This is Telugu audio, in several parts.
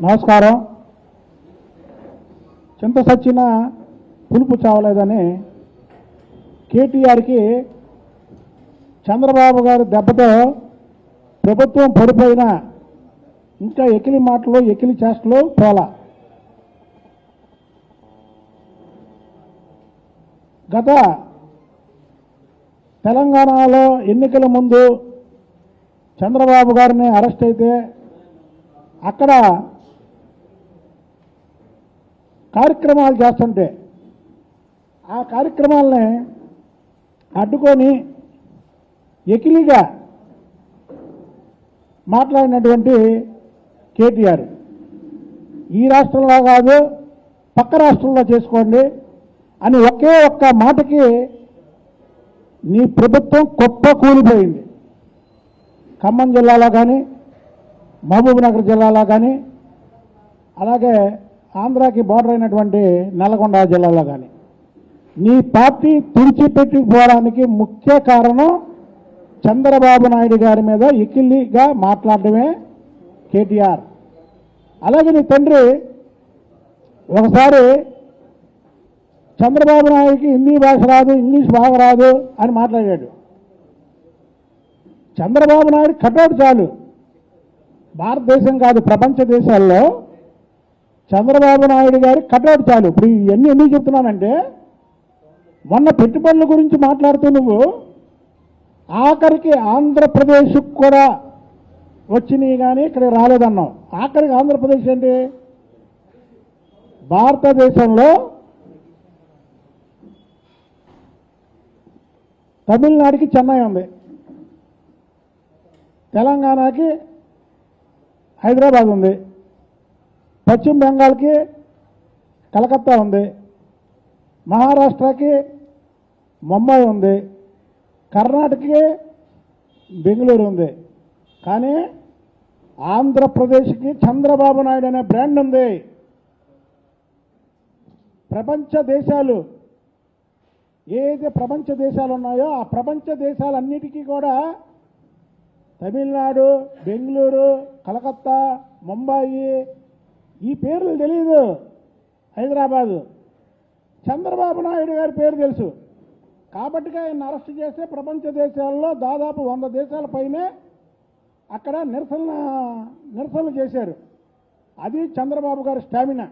నమస్కారం. చింత సచ్చిన పులుపు చావలేదని కేటీఆర్కి చంద్రబాబు గారి దెబ్బతో ప్రభుత్వం పడిపోయిన ఇంకా ఎకిలి మాటలు ఎకిలి చేష్టలు పోలా. గత తెలంగాణలో ఎన్నికల ముందు చంద్రబాబు గారిని అరెస్ట్ అయితే అక్కడ కార్యక్రమాలు చేస్తుంటే ఆ కార్యక్రమాలని అడ్డుకొని ఎకిలిగా మాట్లాడినటువంటి కేటీఆర్ ఈ రాష్ట్రంలో కాదు పక్క రాష్ట్రంలో చేసుకోండి అని ఒకే ఒక్క మాటకి నీ ప్రభుత్వం గొప్ప కూలిపోయింది. ఖమ్మం జిల్లాలో కానీ మహబూబ్నగర్ జిల్లాలో కానీ అలాగే ఆంధ్రాకి బార్డర్ అయినటువంటి నల్గొండ జిల్లాలో కానీ నీ పార్టీ తుడిచిపెట్టుకుపోవడానికి ముఖ్య కారణం చంద్రబాబు నాయుడు గారి మీద ఎకిలిగా మాట్లాడడమే కేటీఆర్. అలాగే నీ తండ్రి ఒకసారి చంద్రబాబు నాయుడికి హిందీ భాష రాదు, ఇంగ్లీష్ బాగా రాదు అని మాట్లాడాడు. చంద్రబాబు నాయుడు కటౌట్ చాలు, భారతదేశం కాదు ప్రపంచ దేశాల్లో చంద్రబాబు నాయుడు గారి కటౌట్ చాలు. ఇప్పుడు ఇవన్నీ ఎందుకు చెప్తున్నానంటే మొన్న పెట్టుబడుల గురించి మాట్లాడుతూ నువ్వు ఆఖరికి ఆంధ్రప్రదేశ్కి కూడా వచ్చినాయి కానీ ఇక్కడ రాలేదన్నావు. ఆఖరికి ఆంధ్రప్రదేశ్ ఏంటి? భారతదేశంలో తమిళనాడుకి చెన్నై ఉంది, తెలంగాణకి హైదరాబాద్ ఉంది, పశ్చిమ బెంగాల్కి కలకత్తా ఉంది, మహారాష్ట్రకి ముంబై ఉంది, కర్ణాటకకి బెంగళూరు ఉంది. కానీ ఆంధ్రప్రదేశ్కి చంద్రబాబు నాయుడు అనే బ్రాండ్ ఉంది. ప్రపంచ దేశాలు ఏదైతే ప్రపంచ దేశాలు ఉన్నాయో ఆ ప్రపంచ దేశాలన్నిటికీ కూడా తమిళనాడు, బెంగళూరు, కలకత్తా, ముంబాయి ఈ పేర్లు తెలియదు. హైదరాబాదు చంద్రబాబు నాయుడు గారి పేరు తెలుసు. కాబట్టి ఆయన అరెస్ట్ చేస్తే ప్రపంచ దేశాల్లో దాదాపు 100 దేశాల పైనే అక్కడ నిరసనలు చేశారు. అది చంద్రబాబు గారి స్టామినా.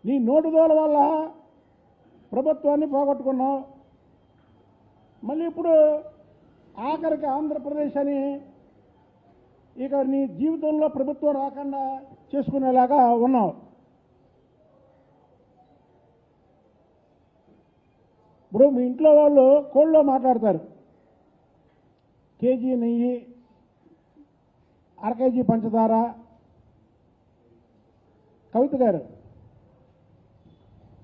నీ నోటుదోల వల్ల ప్రభుత్వాన్ని పోగొట్టుకున్నావు. మళ్ళీ ఇప్పుడు ఆఖరికి ఆంధ్రప్రదేశ్ అని ఇక నీ జీవితంలో ప్రభుత్వం రాకుండా చేసుకునేలాగా ఉన్నావు. ఇప్పుడు మీ ఇంట్లో వాళ్ళు కోళ్ళలో మాట్లాడతారు, కేజీ నెయ్యి, అర కేజీ పంచదార. కవిత గారు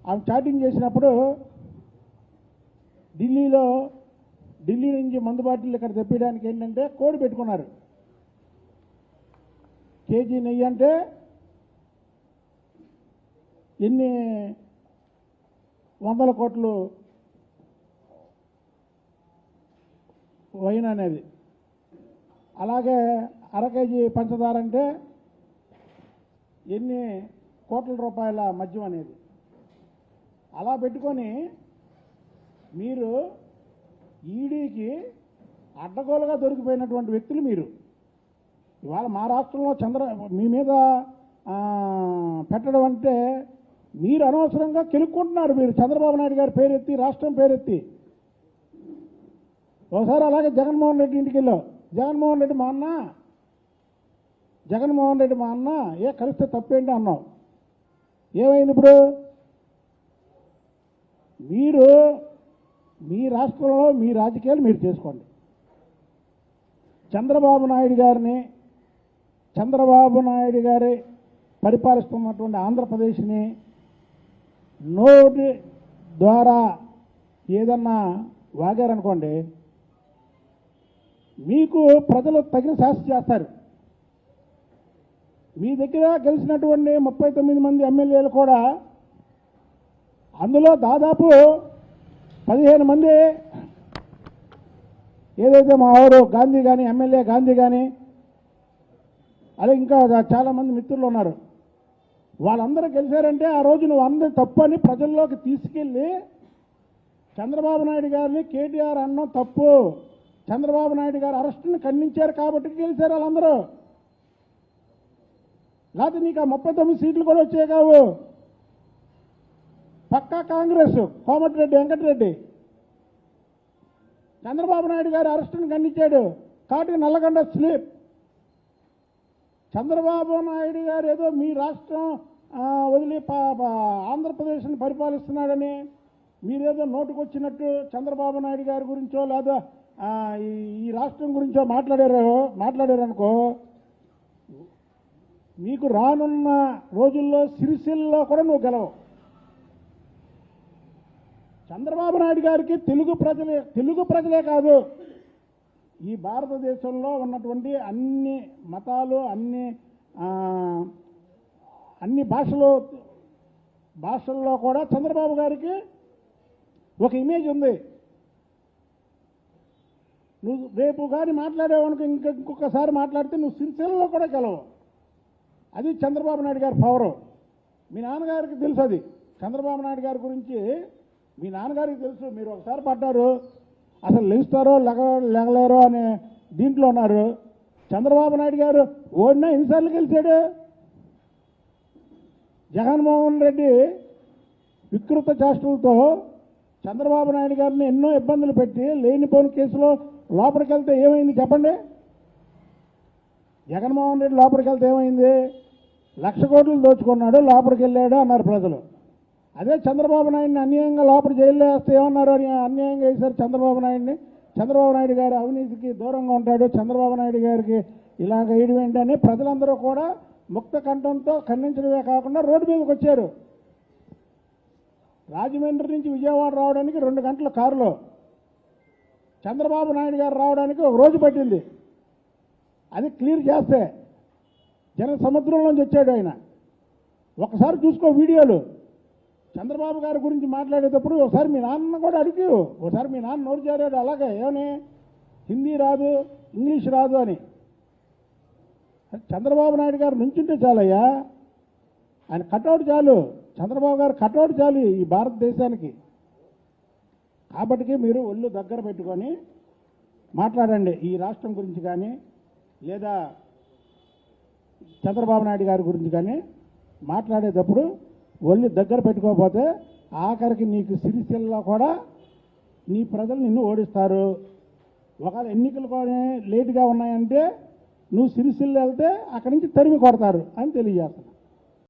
ఆమె చాటింగ్ చేసినప్పుడు ఢిల్లీ నుంచి మందు బాటిల్ ఇక్కడ తెప్పించడానికి ఏంటంటే కోడి పెట్టుకున్నారు. కేజీ నెయ్యి అంటే ఎన్ని వందల కోట్లు వైన్ అనేది, అలాగే అర కేజీ పంచదార అంటే ఎన్ని కోట్ల రూపాయల మద్యం అనేది. అలా పెట్టుకొని మీరు ఈడీకి అడ్డగోలుగా దొరికిపోయినటువంటి వ్యక్తులు మీరు. ఇవాళ మా రాష్ట్రంలో మీ మీద పెట్టడం అంటే మీరు అనవసరంగా కెలుక్కుంటున్నారు. మీరు చంద్రబాబు నాయుడు గారి పేరెత్తి, రాష్ట్రం పేరెత్తి. ఒకసారి అలాగే జగన్మోహన్ రెడ్డి ఇంటికి వెళ్ళావు. జగన్మోహన్ రెడ్డి మా అన్న కలిస్తే తప్పేంటి అన్నావు. ఏమైంది ఇప్పుడు? మీరు మీ రాష్ట్రంలో మీ రాజకీయాలు మీరు చేసుకోండి. చంద్రబాబు నాయుడు గారి పరిపాలిస్తున్నటువంటి ఆంధ్రప్రదేశ్ని నోటి ద్వారా ఏదన్నా వాగారనుకోండి, మీకు ప్రజలు తగిన శాస్తి చేస్తారు. మీ దగ్గర గెలిచినటువంటి 39 మంది ఎమ్మెల్యేలు కూడా అందులో దాదాపు 15 మంది ఏదైతే మా వాడు గాంధీ కానీ ఎమ్మెల్యే గాంధీ కానీ అదే ఇంకా చాలామంది మిత్రులు ఉన్నారు. వాళ్ళందరూ గెలిచారంటే ఆ రోజు నువ్వు అందరి తప్పు అని ప్రజల్లోకి తీసుకెళ్ళి చంద్రబాబు నాయుడు గారిని కేటీఆర్ అన్నం తప్పు, చంద్రబాబు నాయుడు గారు అరెస్టుని ఖండించారు కాబట్టి గెలిచారు వాళ్ళందరూ. లేకపోతే నీకు ఆ 39 సీట్లు కూడా వచ్చాయి కావు. పక్కా కాంగ్రెస్, కోమటిరెడ్డి వెంకటరెడ్డి చంద్రబాబు నాయుడు గారు అరెస్టుని ఖండించాడు కాబట్టి నల్లగొండ స్లీప్. చంద్రబాబు నాయుడు గారు ఏదో మీ రాష్ట్రం వదిలి ఆంధ్రప్రదేశ్ని పరిపాలిస్తున్నాడని మీరేదో నోటుకొచ్చినట్టు చంద్రబాబు నాయుడు గారి గురించో లేదా ఈ రాష్ట్రం గురించో మాట్లాడారనుకో, మీకు రానున్న రోజుల్లో సిరిసిల్లో కూడా నువ్వు గెలవు. చంద్రబాబు నాయుడు గారికి తెలుగు ప్రజలే కాదు, ఈ భారతదేశంలో ఉన్నటువంటి అన్ని మతాలు, అన్ని భాషల్లో కూడా చంద్రబాబు గారికి ఒక ఇమేజ్ ఉంది. నువ్వు రేపు కానీ మాట్లాడేవానికి ఇంకొకసారి మాట్లాడితే నువ్వు సిరిసిల్లలో కూడా గెలవు. అది చంద్రబాబు నాయుడు గారి పవరు. మీ నాన్నగారికి తెలుసు అది. చంద్రబాబు నాయుడు గారి గురించి మీ నాన్నగారికి తెలుసు. మీరు ఒకసారి పడ్డారు, అసలు లెగుస్తారో లెగలేరో అనే దీంట్లో ఉన్నారు. చంద్రబాబు నాయుడు గారు ఓడినా ఎన్నిసార్లు గెలిచాడు? జగన్మోహన్ రెడ్డి వికృత చేష్టలతో చంద్రబాబు నాయుడు గారిని ఎన్నో ఇబ్బందులు పెట్టి లేనిపోని కేసులో లోపలికి వెళ్తే ఏమైంది చెప్పండి? జగన్మోహన్ రెడ్డి లోపలికి వెళ్తే ఏమైంది? 1,00,000 కోట్లు దోచుకున్నాడు, లోపలికి వెళ్ళాడు అన్నారు ప్రజలు. అదే చంద్రబాబు నాయుడిని అన్యాయంగా లోపల జైల్లో వేస్తే ఏమన్నారు? అన్యాయంగా వేశారు చంద్రబాబు నాయుడిని. చంద్రబాబు నాయుడు గారు అవినీతికి దూరంగా ఉంటాడు, చంద్రబాబు నాయుడు గారికి ఇలాగ వేయడం ఏంటని ప్రజలందరూ కూడా ముక్త కంఠంతో ఖండించడమే కాకుండా రోడ్డు మీదకి వచ్చారు. రాజమండ్రి నుంచి విజయవాడ రావడానికి 2 గంటల కారులో, చంద్రబాబు నాయుడు గారు రావడానికి 1 రోజు పట్టింది. అది క్లియర్ చేస్తే జన సముద్రంలోంచి వచ్చాడు ఆయన. ఒకసారి చూసుకో వీడియోలు. చంద్రబాబు గారి గురించి మాట్లాడేటప్పుడు ఒకసారి మీ నాన్న కూడా అడిగి, ఒకసారి మీ నాన్న నోరు చేరాడు అలాగే, ఏమని హిందీ రాదు, ఇంగ్లీష్ రాదు అని. చంద్రబాబు నాయుడు గారు నుంచుంటే చాలయ్యా, ఆయన కటౌట్ చాలు, చంద్రబాబు గారు కటౌట్ చాలు ఈ భారతదేశానికి. కాబట్టి మీరు ఒళ్ళు దగ్గర పెట్టుకొని మాట్లాడండి. ఈ రాష్ట్రం గురించి కానీ లేదా చంద్రబాబు నాయుడు గారి గురించి కానీ మాట్లాడేటప్పుడు ఒళ్ళు దగ్గర పెట్టుకోకపోతే ఆఖరికి నీకు సిరిసిల్లలో కూడా నీ ప్రజలు నిన్ను ఓడిస్తారు. ఒకవేళ ఎన్నికలు కూడా లేటుగా ఉన్నాయంటే నువ్వు సిరిసిల్ల వెళ్తే అక్కడి నుంచి తరిమి కొడతారు అని తెలియజేస్తాను.